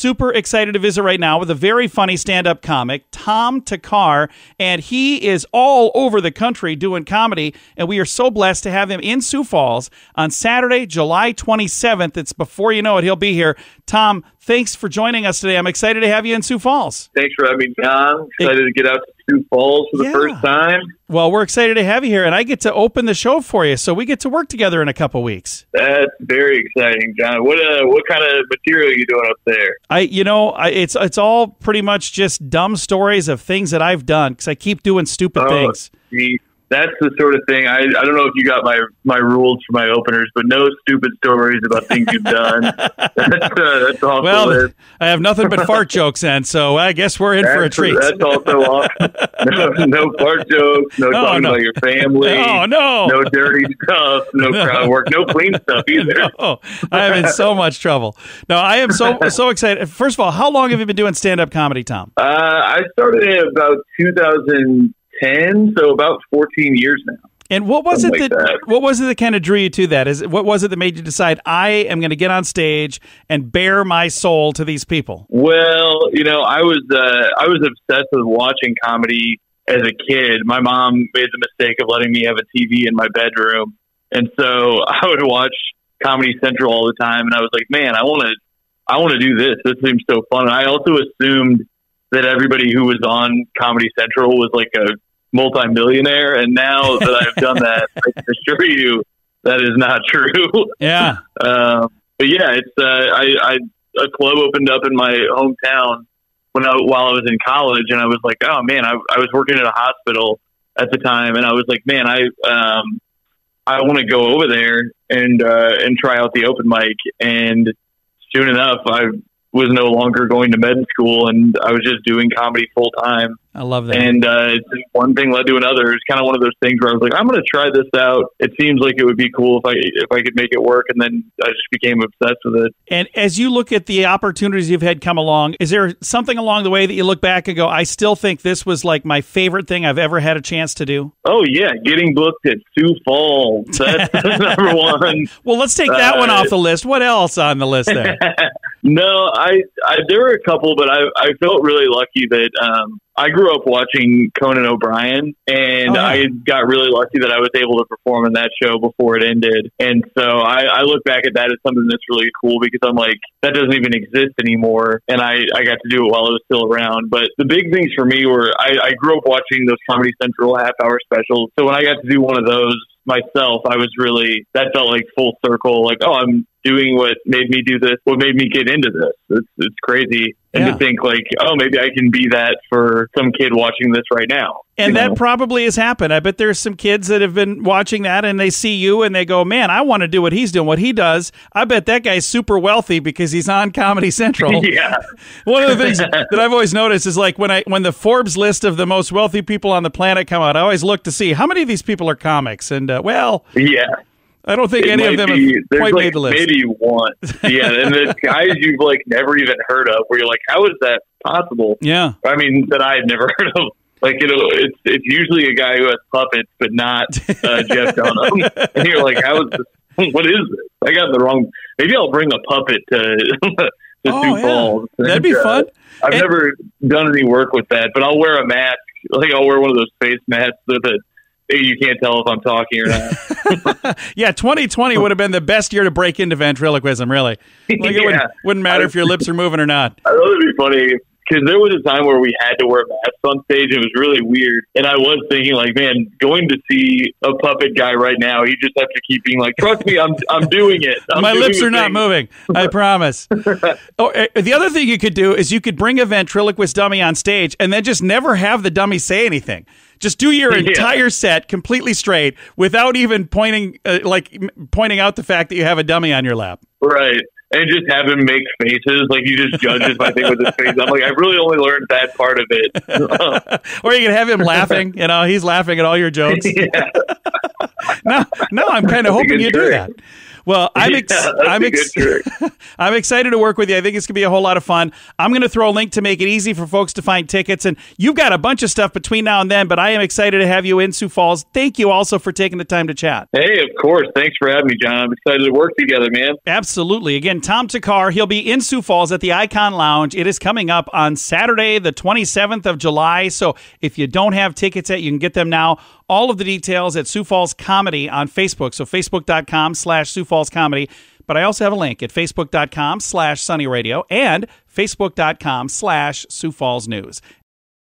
super excited to visit right now with a very funny stand-up comic, Tom Thakkar, and he is all over the country doing comedy, and we are so blessed to have him in Sioux Falls on Saturday, July 27th. It's before you know it, he'll be here. Tom, thanks for joining us today. I'm excited to have you in Sioux Falls. Thanks for having me, John. Excited to get out to Sioux Falls for the first time. Well, we're excited to have you here, and I get to open the show for you, so we get to work together in a couple weeks. That's very exciting, John. What kind of material are you doing up there? It's all pretty much just dumb stories of things that I've done, because I keep doing stupid things. That's the sort of thing. I don't know if you got my rules for my openers, but no stupid stories about things you've done. That's awesome. Well, I have nothing but fart jokes then, so I guess we're in for a treat. That's also awesome. No fart jokes, no talking about your family. No dirty stuff, no crowd work, no clean stuff either. No, I am in so much trouble. No, I am so excited. First of all, how long have you been doing stand-up comedy, Tom? I started in about 2010, so about 14 years now. And what was it that kind of drew you to that? What was it that made you decide I am going to get on stage and bare my soul to these people? Well, I was obsessed with watching comedy as a kid. My mom made the mistake of letting me have a TV in my bedroom, and so I would watch Comedy Central all the time. And I was like, man, I want to do this. This seems so fun. And I also assumed that everybody who was on Comedy Central was like a multi-millionaire, and now that I've done that, I can assure you that is not true. Yeah. But yeah, it's a club opened up in my hometown while I was in college, and I was like, oh man, I was working at a hospital at the time, and I was like, man, I want to go over there and try out the open mic. And soon enough, I was no longer going to med school, and I was just doing comedy full time. I love that. And one thing led to another. It's kind of one of those things where I was like, I'm going to try this out. It seems like it would be cool if I could make it work. And then I just became obsessed with it. And as you look at the opportunities you've had come along, is there something along the way that you look back and go, I still think this was like my favorite thing I've ever had a chance to do? Oh yeah, getting booked at Sioux Falls. That's number one. Well, let's take that one off the list. What else on the list there? No, there were a couple, but I felt really lucky that I grew up watching Conan O'Brien, and I got really lucky that I was able to perform in that show before it ended. And so I look back at that as something that's really cool, because I'm like, that doesn't even exist anymore, and I got to do it while it was still around. But the big things for me were I grew up watching those Comedy Central half-hour specials, so when I got to do one of those myself, that felt like full circle, like, oh, I'm doing what made me do this, what made me get into this. It's crazy. And to think like, oh, maybe I can be that for some kid watching this right now. And that probably has happened. I bet there's some kids that have been watching that and they see you and they go, man, I want to do what he's doing, what he does. I bet that guy's super wealthy because he's on Comedy Central. Yeah. One of the things that I've always noticed is like when the Forbes list of the most wealthy people on the planet come out, I always look to see how many of these people are comics. And yeah. I don't think any of them have quite made the list. Maybe one. Yeah, and the guys you've like never even heard of, where you're like, how is that possible? Yeah. I mean, that I had never heard of. Like, it's usually a guy who has puppets, but not Jeff Dunham. And you're like, how is this? What is this? I got the wrong. Maybe I'll bring a puppet to Sioux Falls. That'd be fun. I've never done any work with that, but I'll wear a mask. Like, I'll wear one of those face masks that you can't tell if I'm talking or not. Yeah, 2020 would have been the best year to break into ventriloquism, really. Like, it wouldn't matter if your lips are moving or not. I thought it would be funny, because there was a time where we had to wear masks on stage. It was really weird. And I was thinking, like, man, going to see a puppet guy right now, you just have to keep being like, trust me, I'm doing it. My lips are not moving. I promise. The other thing you could do is you could bring a ventriloquist dummy on stage and then just never have the dummy say anything. Just do your entire set completely straight without even pointing out the fact that you have a dummy on your lap. Right. And just have him make faces. Like, you just judge if I think with his face. I'm like, I really only learned that part of it. Or you can have him laughing. He's laughing at all your jokes. Yeah. No, I'm kind of hoping you do that. Well, I'm excited to work with you. I think it's going to be a whole lot of fun. I'm going to throw a link to make it easy for folks to find tickets. And you've got a bunch of stuff between now and then, but I am excited to have you in Sioux Falls. Thank you also for taking the time to chat. Hey, of course. Thanks for having me, John. I'm excited to work together, man. Absolutely. Again, Tom Thakkar, he'll be in Sioux Falls at the Icon Lounge. It is coming up on Saturday, the 27th of July. So if you don't have tickets yet, you can get them now. All of the details at Sioux Falls Comedy on Facebook. So facebook.com/Sioux Falls Comedy. But I also have a link at facebook.com/Sunny Radio and facebook.com/Sioux Falls News.